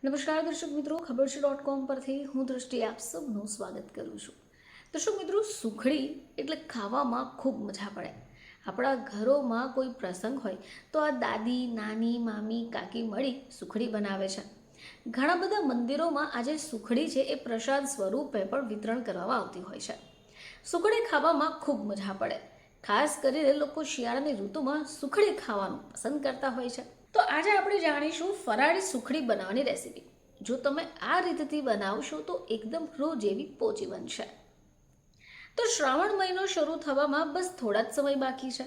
નમસ્કાર દર્શક મિત્રો, ખબર છે .com પરથી હું દૃષ્ટિ આપ સૌનું સ્વાગત કરું છું. દર્શક મિત્રો, સુખડી એટલે ખાવામાં ખૂબ મજા પડે. આપણા ઘરોમાં કોઈ પ્રસંગ હોય તો આ દાદી, નાની, મામી, કાકી મળી સુખડી બનાવે છે. ઘણા બધા મંદિરોમાં આજે સુખડી છે એ પ્રસાદ સ્વરૂપે પણ વિતરણ કરવામાં આવતી હોય છે. સુખડી ખાવામાં ખૂબ મજા પડે. ખાસ કરીને લોકો શિયાળાની ઋતુમાં સુખડી ખાવાનું પસંદ કરતા હોય છે. તો આજે આપણે જાણીશું ફરાળી સુખડી બનાવવાની રેસીપી. જો તમે આ રીતથી બનાવશો તો એકદમ રૂ જેવી પોચી બનશે. તો શ્રાવણ મહિનો શરૂ થવામાં બસ થોડા જ સમય બાકી છે.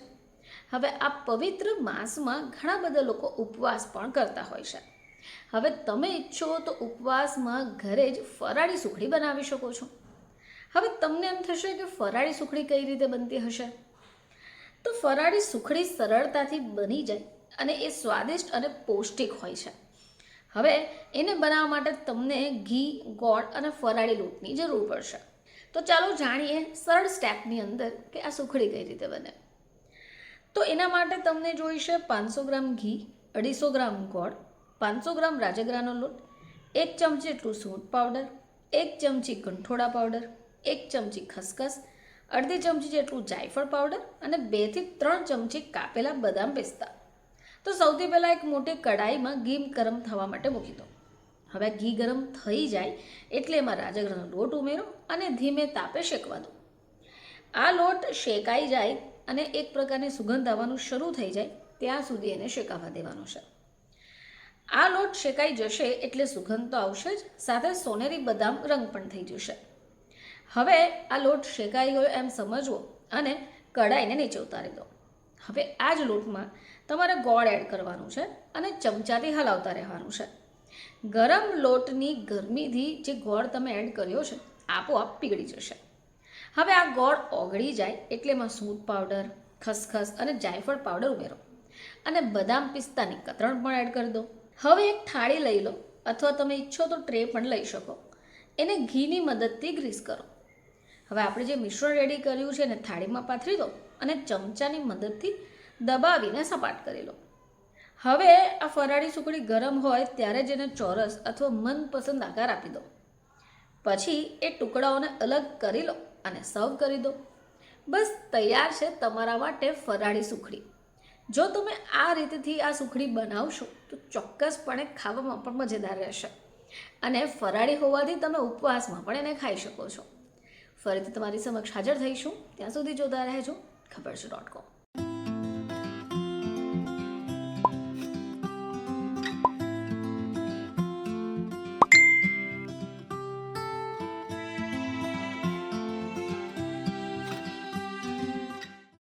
હવે આ પવિત્ર માસમાં ઘણા બધા લોકો ઉપવાસ પણ કરતા હોય છે. હવે તમે ઈચ્છો તો ઉપવાસમાં ઘરે જ ફરાળી સુખડી બનાવી શકો છો. હવે તમને એમ થશે કે ફરાળી સુખડી કઈ રીતે બનતી હશે? તો ફરાળી સુખડી સરળતાથી બની જાય અને એ સ્વાદિષ્ટ અને પૌષ્ટિક હોય છે. હવે એને બનાવવા માટે તમને ઘી, ગોળ અને ફરાળી લોટની જરૂર પડશે. તો ચાલો જાણીએ સરળ સ્ટેપની અંદર કે આ સુખડી કઈ રીતે બને. તો એના માટે તમને જોઈશે 500 ગ્રામ ઘી, 250 ગ્રામ ગોળ, 500 ગ્રામ રાજગરાનો લોટ, 1 ચમચી જેટલું સૂંઠ પાવડર, 1 ચમચી ગંઠોડા પાવડર, 1 ચમચી ખસખસ, અડધી ચમચી જેટલું જાયફળ પાવડર અને 2 થી 3 ચમચી કાપેલા બદામ પિસ્તા. તો સૌથી પહેલાં એક મોટી કડાઈમાં ઘી ગરમ થવા માટે મૂકી દો. હવે ઘી ગરમ થઈ જાય એટલે એમાં રાજગરાનો લોટ ઉમેરો અને ધીમે તાપે શેકવા દો. આ લોટ શેકાઈ જાય અને એક પ્રકારની સુગંધ આવવાનું શરૂ થઈ જાય ત્યાં સુધી એને શેકાવા દેવાનો છે. આ લોટ શેકાઈ જશે એટલે સુગંધ તો આવશે જ, સાથે સોનેરી બદામ રંગ પણ થઈ જશે. હવે આ લોટ શેકાઈ ગયો એમ સમજવો અને કડાઈને નીચે ઉતારી દો. હવે આ જ લોટમાં તમારે ગોળ એડ કરવાનું છે અને ચમચાથી હલાવતા રહેવાનું છે. ગરમ લોટની ગરમીથી જે ગોળ તમે એડ કર્યો છે આપોઆપ પીગળી જશે. હવે આ ગોળ ઓગળી જાય એટલે એમાં સૂંઠ પાવડર, ખસખસ અને જાયફળ પાવડર ઉમેરો અને બદામ પિસ્તાની કતરણ પણ એડ કરી દો. હવે એક થાળી લઈ લો અથવા તમે ઈચ્છો તો ટ્રે પણ લઈ શકો. એને ઘીની મદદથી ગ્રીસ કરો. હવે આપણે જે મિશ્રણ રેડી કર્યું છે એને થાળીમાં પાથરી દો અને ચમચાની મદદથી દબાવીને સપાટ કરી લો. હવે આ ફરાળી સુખડી ગરમ હોય ત્યારે જ એને ચોરસ અથવા મનપસંદ આકાર આપી દો. પછી એ ટુકડાઓને અલગ કરી લો અને સર્વ કરી દો. બસ તૈયાર છે તમારા માટે ફરાળી સુખડી. જો તમે આ રીતથી આ સુખડી બનાવશો તો ચોક્કસપણે ખાવામાં પણ મજેદાર રહેશે અને ફરાળી હોવાથી તમે ઉપવાસમાં પણ એને ખાઈ શકો છો. ફરીથી તમારી સમક્ષ હાજર થઈશું. ત્યાં સુધી જોતા રહેજો ખબર છે .com.